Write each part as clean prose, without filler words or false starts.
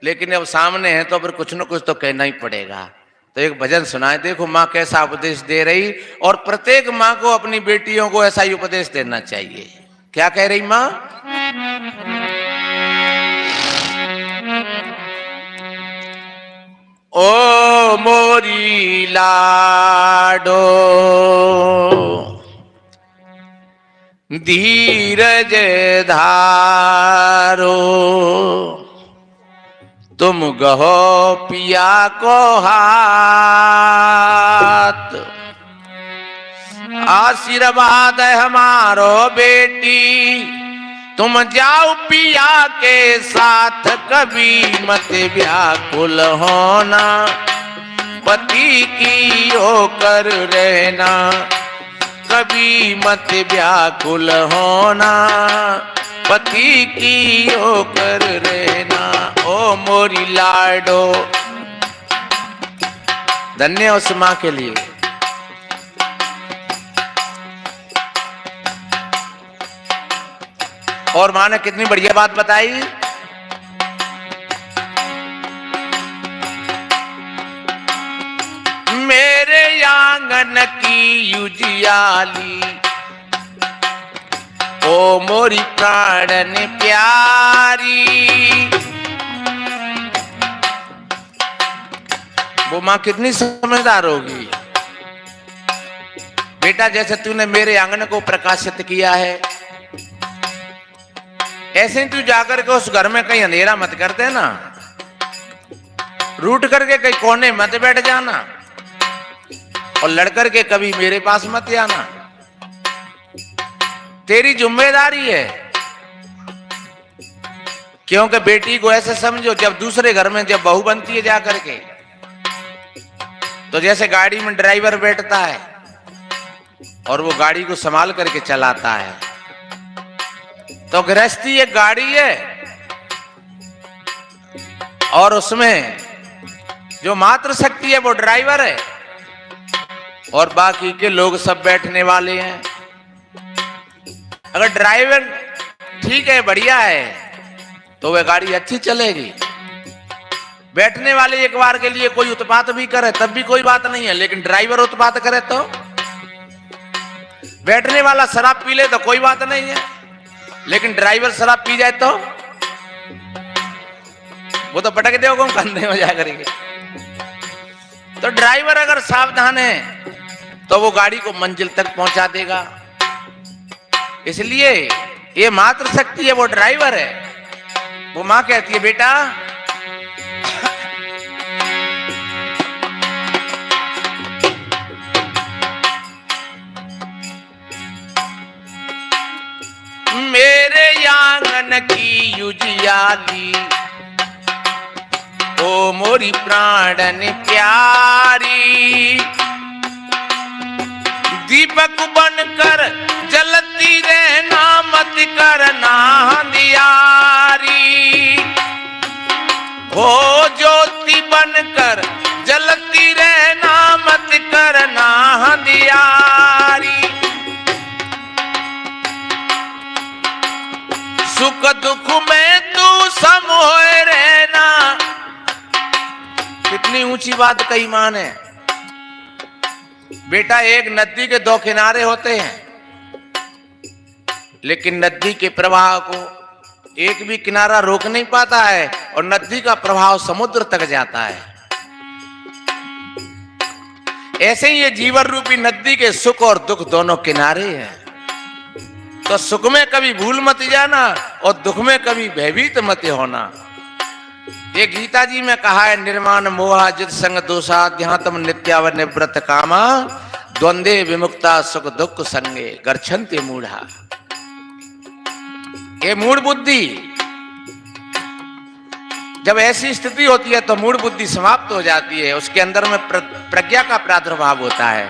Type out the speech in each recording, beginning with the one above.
लेकिन अब सामने है तो फिर कुछ न कुछ तो कहना ही पड़ेगा। तो एक भजन सुनाए, देखो माँ कैसा उपदेश दे रही, और प्रत्येक माँ को अपनी बेटियों को ऐसा ही उपदेश देना चाहिए। क्या कह रही माँ? ओ मोरी लाडो धीरज धारो, तुम गहो पिया को हाथ, आशीर्वाद हमारो बेटी, तुम जाओ पिया के साथ, कभी मत व्याकुल होना, पति की होकर रहना, कभी मत व्याकुल होना, पति की होकर रहना। ओ मोरी लाडो, धन्य उस माँ के लिए। और माँ ने कितनी बढ़िया बात बताई। मेरे आंगन की युजियाली, ओ मोरी प्राणन प्यारी। वो माँ कितनी समझदार होगी। बेटा जैसे तूने मेरे आंगन को प्रकाशित किया है, ऐसे ही तू जाकर के उस घर में कहीं अंधेरा मत कर देना, रूठ करके कहीं कोने मत बैठ जाना, और लड़कर के कभी मेरे पास मत आना। तेरी जिम्मेदारी है। क्योंकि बेटी को ऐसे समझो, जब दूसरे घर में जब बहू बनती है जाकर के, तो जैसे गाड़ी में ड्राइवर बैठता है और वो गाड़ी को संभाल करके चलाता है, तो गृहस्थी एक गाड़ी है और उसमें जो मातृ शक्ति है वो ड्राइवर है, और बाकी के लोग सब बैठने वाले हैं। अगर ड्राइवर ठीक है, बढ़िया है, तो वह गाड़ी अच्छी चलेगी। बैठने वाले एक बार के लिए कोई उत्पात भी करे तब भी कोई बात नहीं है, लेकिन ड्राइवर उत्पात करे तो, बैठने वाला शराब पी ले तो कोई बात नहीं है, लेकिन ड्राइवर शराब पी जाए तो वो तो पटक देगा कंधे में जा करेंगे। तो ड्राइवर अगर सावधान है तो वो गाड़ी को मंजिल तक पहुंचा देगा। इसलिए ये मातृ शक्ति है, वो ड्राइवर है। वो मां कहती है बेटा मेरे आंगन की युजियाली, ओ मोरी प्राणन प्यारी, दीपक बनकर जलती रहना, मत करना अंधियारी। हो ज्योति बनकर जलती रहना, मत करना अंधियारी। सुख दुख में तू समोए रहना। कितनी ऊंची बात कही मां ने। बेटा एक नदी के दो किनारे होते हैं, लेकिन नदी के प्रवाह को एक भी किनारा रोक नहीं पाता है, और नदी का प्रभाव समुद्र तक जाता है। ऐसे ही ये जीवन रूपी नदी के सुख और दुख दोनों किनारे हैं। तो सुख में कभी भूल मत जाना और दुख में कभी भयभीत मत होना। ये गीता जी में कहा है, निर्माण मोहा जित संग दोषा, ध्यातम नित्याव निवृत्त कामा, द्वंद्वे विमुक्ता सुख दुख संगे गच्छन्ति मूढ़ा। ये मूढ़ बुद्धि, जब ऐसी स्थिति होती है तो मूढ़ बुद्धि समाप्त हो जाती है, उसके अंदर में प्रज्ञा का प्रादुर्भाव होता है।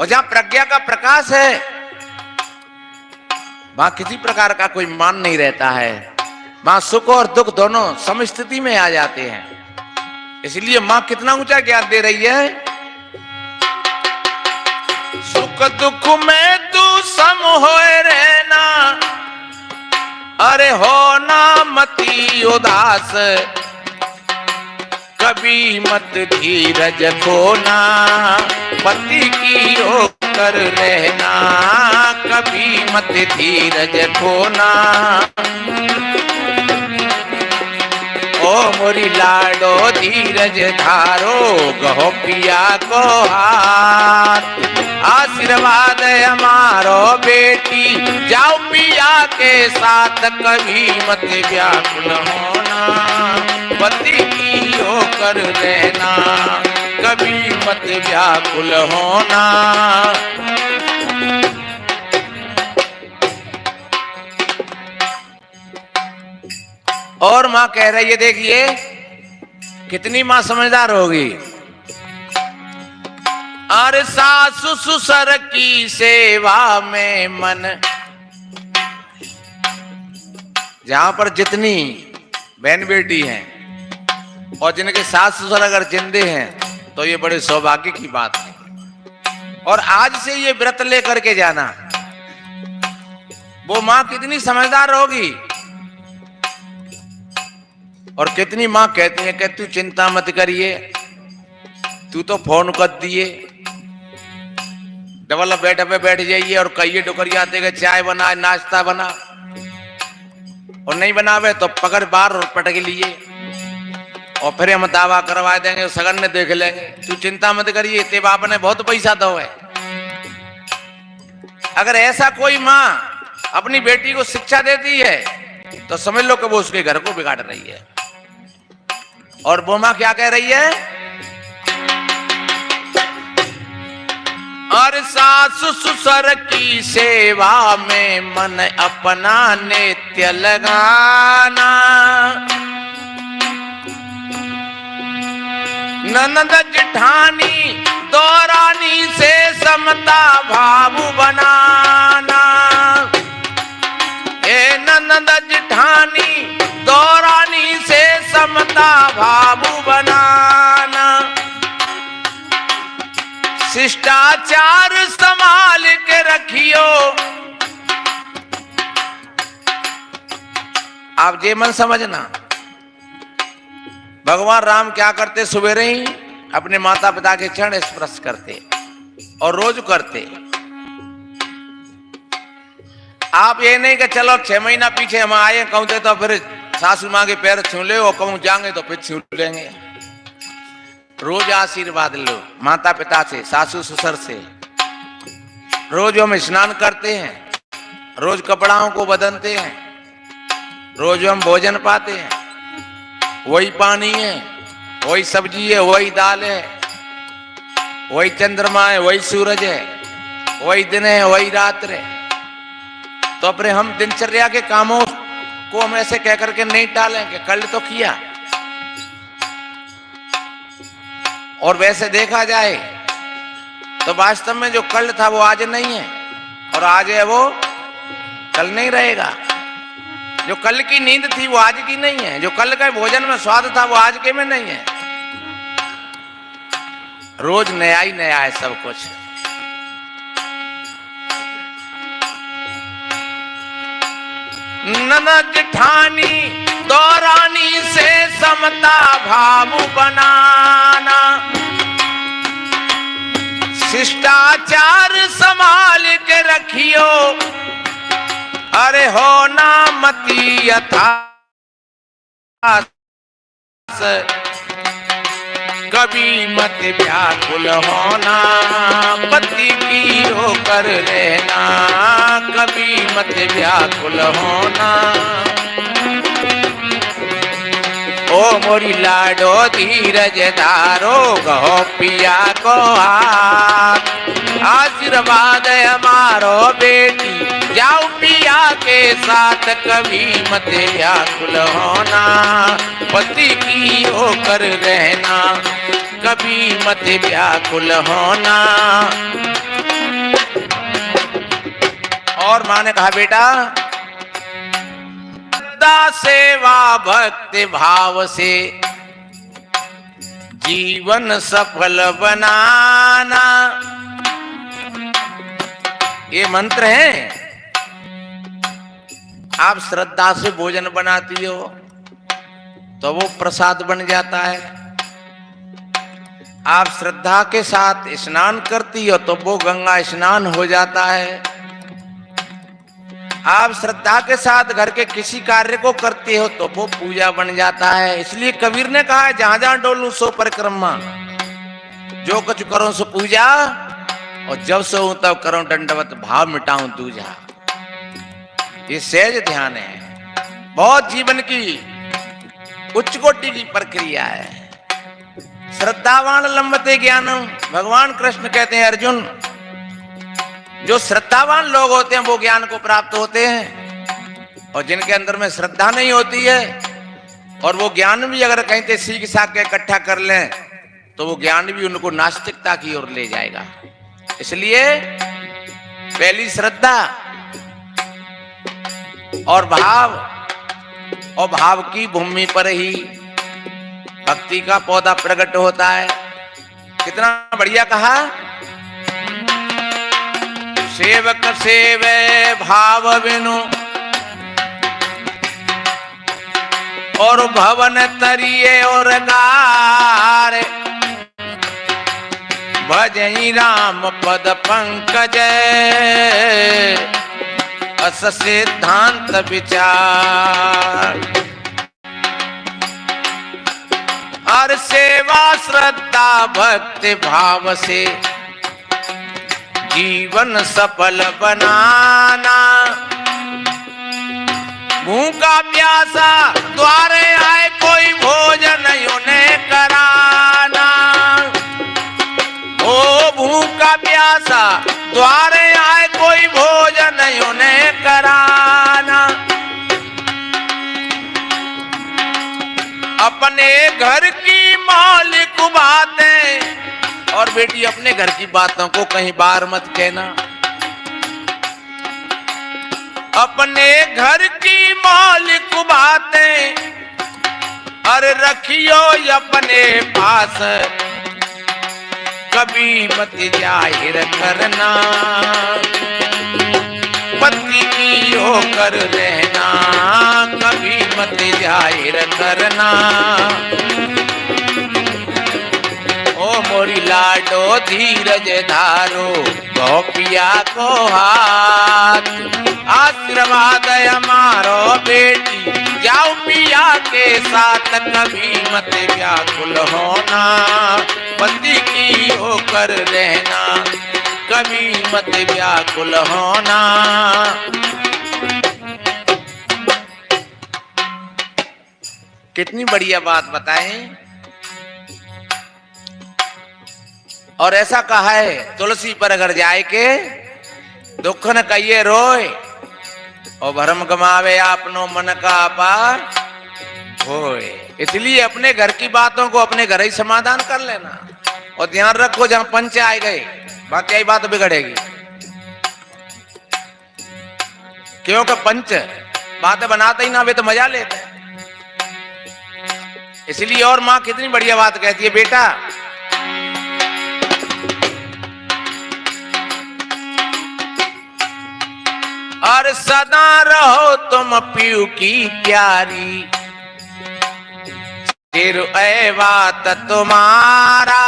और जहां प्रज्ञा का प्रकाश है वहां किसी प्रकार का कोई मान नहीं रहता है, वहां सुख और दुख दोनों समस्थिति में आ जाते हैं। इसलिए मां कितना ऊंचा ज्ञान दे रही है। सुख दुख में तू सम होए रहना, अरे हो ना मती उदास, कभी मत धीरज खोना, पति की होकर रहना, कभी मत धीरज खोना। ओ मोरी लाडो धीरज धारो, कहो पिया को हाथ, आशीर्वाद हमारो बेटी, जाओ पिया के साथ, कभी मत व्याकुल होना, पति की होकर रहना, कभी मत व्याकुल होना। और मां कह रही है, देखिए कितनी मां समझदार होगी। अरे सासु ससुर की सेवा में मन, जहां पर जितनी बहन बेटी हैं और जिनके सास ससुर अगर जिंदे हैं तो ये बड़े सौभाग्य की बात है। और आज से ये व्रत लेकर के जाना, वो मां कितनी समझदार होगी। और कितनी मां कहती है कि तू चिंता मत करिए, तू तो फोन कर दिए, डबल बेड पे बैठ जाइए और कहिए डुकरिया आते कि चाय बना, नाश्ता बना, और नहीं बनावे तो पकड़ बार और पटक लिए, और फिर हम दावा करवा देंगे, सगन ने देख लेंगे। तू चिंता मत करिए, ते बाप ने बहुत पैसा दो है। अगर ऐसा कोई मां अपनी बेटी को शिक्षा देती है तो समझ लो कि वो उसके घर को बिगाड़ रही है। और वो मां क्या कह रही है? और सासु ससुर की सेवा में मन अपना नित्य लगाना, ननद जेठानी दौरानी से समता भाव बनाना, ए ननद जेठानी दौरानी से समता भाव बनाना, शिष्टाचार संभाल के रखियो। आप जे मन समझना, भगवान राम क्या करते, सवेरे ही अपने माता पिता के चरण स्पर्श करते और रोज करते। आप ये नहीं कि चलो 6 महीना पीछे हम आए कहते तो फिर सासू माँ के पैर छू ले, और कहूं जाएंगे तो फिर छू लेंगे। रोज आशीर्वाद लो माता पिता से, सासू ससुर से। रोज हम स्नान करते हैं, रोज कपड़ाओं को बदलते हैं, रोज हम भोजन पाते हैं, वही पानी है, वही सब्जी है, वही दाल है, वही चंद्रमा है, वही सूरज है, वही दिन है, वही रात है। तो अपने हम दिनचर्या के कामों को हम ऐसे कह करके नहीं टालेंगे, कल तो किया। और वैसे देखा जाए तो वास्तव में जो कल था वो आज नहीं है, और आज है वो कल नहीं रहेगा। जो कल की नींद थी वो आज की नहीं है, जो कल का भोजन में स्वाद था वो आज के में नहीं है। रोज नया ही नया है सब कुछ। ननद जेठानी दौरानी से समता भाव बनाना, शिष्टाचार संभाल के रखियो। अरे हो ना मती यथा, कभी मत व्याकुल होना, पति की होकर रहना, कभी मत व्याकुल होना। ओ मोरी लाडो धीरज धारो, कहो पिया को हाथ, आशीर्वाद हमारो बेटी, जाओ पिया के साथ, कभी मत व्याकुल होना, पति की होकर रहना, कभी मत व्याकुल होना। और मां ने कहा, बेटा सेवा भक्ति भाव से जीवन सफल बनाना, ये मंत्र है। आप श्रद्धा से भोजन बनाती हो तो वो प्रसाद बन जाता है। आप श्रद्धा के साथ स्नान करती हो तो वो गंगा स्नान हो जाता है। आप श्रद्धा के साथ घर के किसी कार्य को करते हो तो वो पूजा बन जाता है। इसलिए कबीर ने कहा है, जहां जहां डोलूं सो परिक्रमा, जो कुछ करो सो पूजा, और जब सो तब करो दंडवत, भाव मिटाऊं दूजा। ये सहज ध्यान है, बहुत जीवन की उच्च कोटि की प्रक्रिया है। श्रद्धावान लंबते ज्ञानम, भगवान कृष्ण कहते हैं अर्जुन, जो श्रद्धावान लोग होते हैं वो ज्ञान को प्राप्त होते हैं, और जिनके अंदर में श्रद्धा नहीं होती है और वो ज्ञान भी अगर कहीं से सीख साख के इकट्ठा कर लें तो वो ज्ञान भी उनको नास्तिकता की ओर ले जाएगा। इसलिए पहली श्रद्धा और भाव, और भाव की भूमि पर ही भक्ति का पौधा प्रकट होता है। कितना बढ़िया कहा, सेवक सेवे भाव बिनु और भवन तरिए और गारे, भजई राम पद पंकज अस सिद्धांत विचार। और सेवा श्रद्धा भक्ति भाव से जीवन सफल बनाना, भूखा प्यासा द्वारे आए कोई भोजन उन्हें कराना। ओ भूखा प्यासा द्वारे आए कोई भोजन उन्हें कराना। अपने घर की मौलिक बातें, और बेटी अपने घर की बातों को कहीं बाहर मत कहना। अपने घर की मौलिक बातें अरे रखियो अपने पास, कभी मत जाहिर करना। पति की होकर रहना, कभी मत जाहिर करना। ओ मोरी लाडो धीरज धारो, गोपिया को हाथ आशीर्वाद हमारो बेटी, जाओ पिया के साथ, कभी मत व्याकुल होना। पति की होकर रहना, कभी मत व्याकुल होना। कितनी बढ़िया बात बताएं। और ऐसा कहा है, तुलसी पर अगर जाए के दुख न कहिए रोए, और भरम गमावे आपनो मन का अपार होए। इसलिए अपने घर की बातों को अपने घर ही समाधान कर लेना, और ध्यान रखो जहां पंच आए गए बाकी आई बात बिगड़ेगी। क्योंकि पंच बातें बनाते ही ना वे तो मजा लेते हैं। इसलिए और माँ कितनी बढ़िया बात कहती है, बेटा और सदा रहो तुम पीयू की प्यारी, सिर ऐ बात तुम्हारा।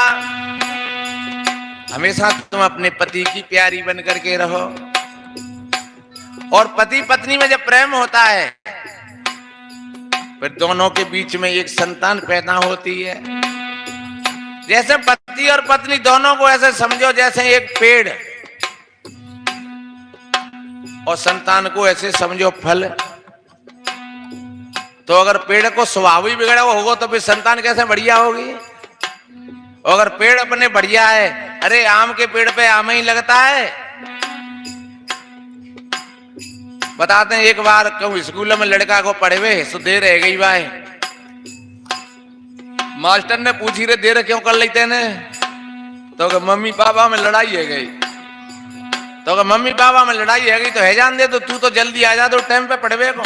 हमेशा तुम अपने पति की प्यारी बन करके रहो। और पति पत्नी में जब प्रेम होता है फिर दोनों के बीच में एक संतान पैदा होती है। जैसे पति और पत्नी दोनों को ऐसे समझो जैसे एक पेड़, और संतान को ऐसे समझो फल। तो अगर पेड़ को स्वभाव ही बिगड़ा हुआ होगा तो फिर संतान कैसे बढ़िया होगी। और अगर पेड़ अपने बढ़िया है, अरे आम के पेड़ पे आम ही लगता है। बताते हैं एक बार कहूं स्कूल में लड़का को पढ़े हुए तो देर रह गई भाई, मास्टर ने पूछी रे देर क्यों कर लेते ने, तो मम्मी पापा में लड़ाई है गई। तो मम्मी पापा में लड़ाई है गई तो है जान दे, तो तू तो जल्दी आ जा, तो टाइम पे पढ़वे को।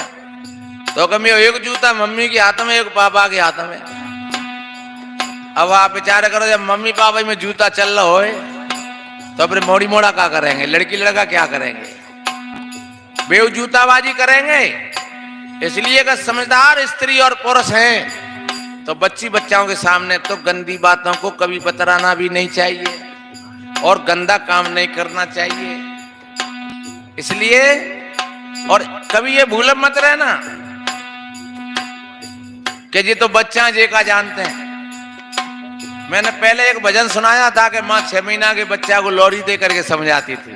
तो कभी एक जूता मम्मी के हाथ में एक पापा के हाथ में। अब आप विचार करो जब मम्मी पापा में जूता चल रहा हो तो फिर मोड़ी मोड़ा क्या करेंगे, लड़की लड़का क्या करेंगे, बेव जूताबाजी करेंगे। इसलिए अगर समझदार स्त्री और पुरुष हैं तो बच्ची बच्चाओं के सामने तो गंदी बातों को कभी बतराना भी नहीं चाहिए और गंदा काम नहीं करना चाहिए। इसलिए और कभी ये भूल मत रहना कि जी तो बच्चा जे का जानते हैं। मैंने पहले एक भजन सुनाया था कि माँ 6 महीना के बच्चा को लौरी दे करके समझाती थी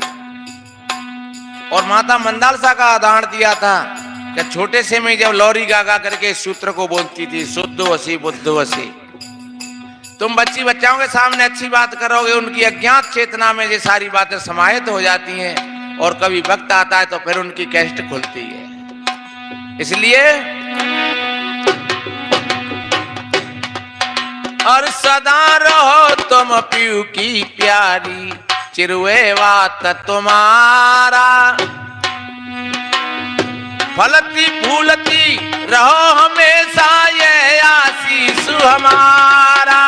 और माता मंदालसा का उदाहरण दिया था कि छोटे से में जब लौरी गा करके इस सूत्र को बोलती थी, शुद्धो असी बुद्धो असी। तुम बच्ची बच्चाओं के सामने अच्छी बात करोगे, उनकी अज्ञात चेतना में ये सारी बातें समाहित हो जाती हैं और कभी वक्त आता है तो फिर उनकी कैस्ट खुलती है। इसलिए और सदा रहो तुम पीयू की प्यारी, चिरुए वात तुम्हारा, फलती फूलती रहो हमेशा ये आशीष हमारा।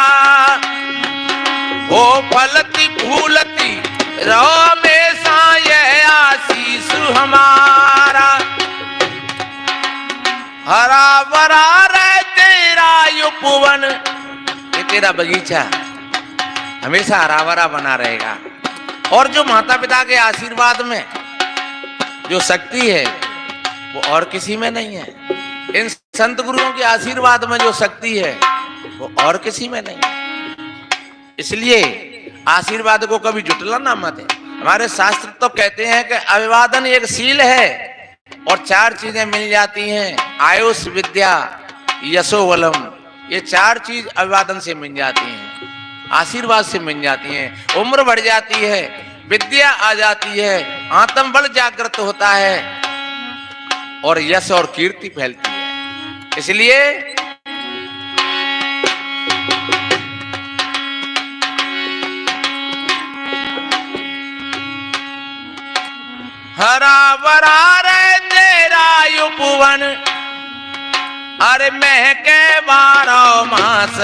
ओ फलती फूलती रहो हमेशा ये आशीष हमारा। हरा भरा रहे तेरा उपवन, ये तेरा बगीचा हमेशा हरा भरा बना रहेगा। और जो माता पिता के आशीर्वाद में जो शक्ति है वो और किसी में नहीं है। इन संत गुरुओं के आशीर्वाद में जो शक्ति है वो और किसी में नहीं है। इसलिए आशीर्वाद को कभी जुटलाना मत है। हमारे शास्त्र तो कहते हैं कि अभिवादन एक शील है और 4 चीजें मिल जाती हैं, आयुष विद्या यशो बलम। ये 4 चीज अभिवादन से मिल जाती हैं, आशीर्वाद से मिल जाती हैं। उम्र बढ़ जाती है, विद्या आ जाती है, आत्मबल जागृत होता है और यश और कीर्ति फैलती है। इसलिए हरा भरा रे तेरा उपवन, अरे महके 12 मास,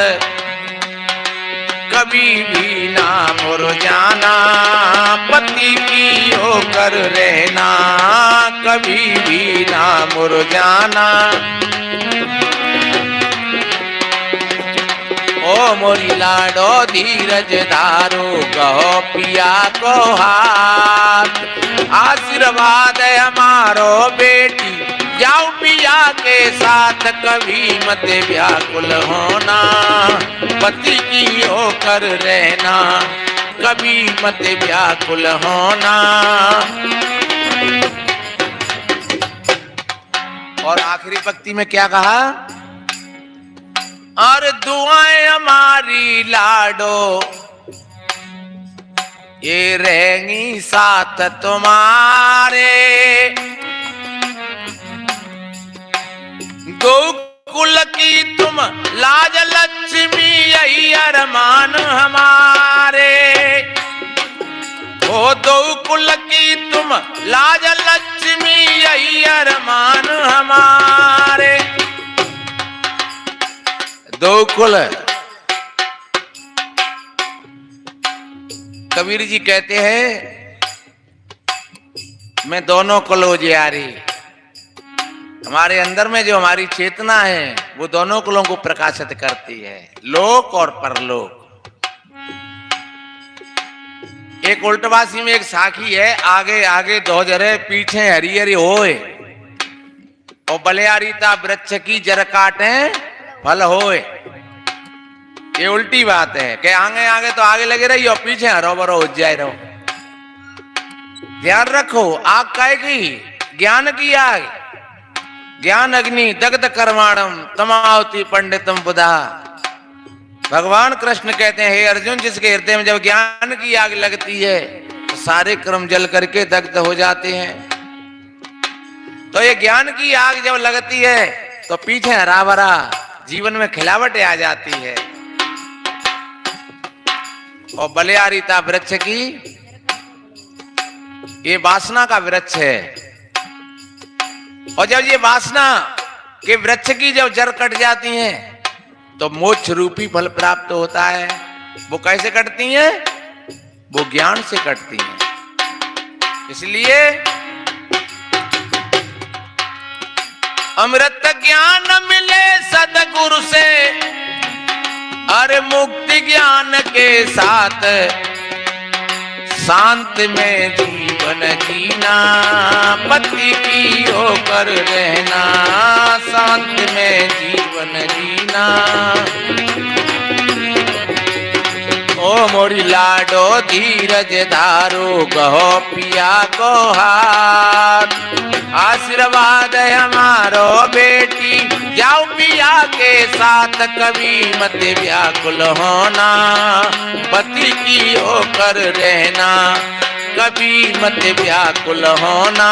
कभी भी ना मुरझाना, पति की होकर रहना, कभी भी ना मुरझाना। ओ मोरी लाडो धीरज धारो, कहो पिया को हाथ, आशीर्वाद हमारो बेटी जाओ पिया के साथ, कभी मत व्याकुल होना, पति की होकर रहना, कभी मत व्याकुल होना। और आखिरी पंक्ति में क्या कहा? और दुआएं हमारी लाडो ये रहेंगी साथ तुम्हारे, गोकुल की तुम लाज लक्ष्मी यही अरमान हमारे। ओ गोकुल की तुम लाज लक्ष्मी यही अरमान हमारे। गोकुल, कबीर जी कहते हैं मैं दोनों कुलों जियारी। हमारे अंदर में जो हमारी चेतना है वो दोनों कुलों को प्रकाशित करती है, लोक और परलोक। एक उल्टवासी में एक साखी है, आगे आगे दोजरे पीछे हरी हरी होए, और बलियारीता वृक्ष की जर काटे फल होए। ये उल्टी बात है कि आगे आगे तो आगे लगे रही और पीछे हरो भरो हो जाए रहो। ध्यान रखो, आग काहे की? ज्ञान की आग। ज्ञान अग्नि दग्ध कर्माणम तमावती पंडितम बुधा। भगवान कृष्ण कहते हैं हे अर्जुन, जिसके हृदय में जब ज्ञान की आग लगती है तो सारे कर्म जल करके दग्ध हो जाते हैं। तो ये ज्ञान की आग जब लगती है तो पीछे हरा भरा जीवन में खिलावट आ जाती है। और बलियारीता वृक्ष की, ये वासना का वृक्ष है, और जब ये वासना के वृक्ष की जब जड़ कट जाती हैं तो मोक्ष रूपी फल प्राप्त होता है। वो कैसे कटती हैं? वो ज्ञान से कटती हैं। इसलिए अमृत ज्ञान मिले सदगुरु से, अरे मुक्ति ज्ञान के साथ शांत में जीवन जीना, पति की होकर रहना, शांत में जीवन जीना। ओ मोरी लाडो धीरज धारो, कहो पिया को हाथ, आशीर्वाद है हमारो बेटी, जाओ पिया के साथ, कभी मत व्याकुल होना, पति की होकर रहना, कभी मत व्याकुल होना।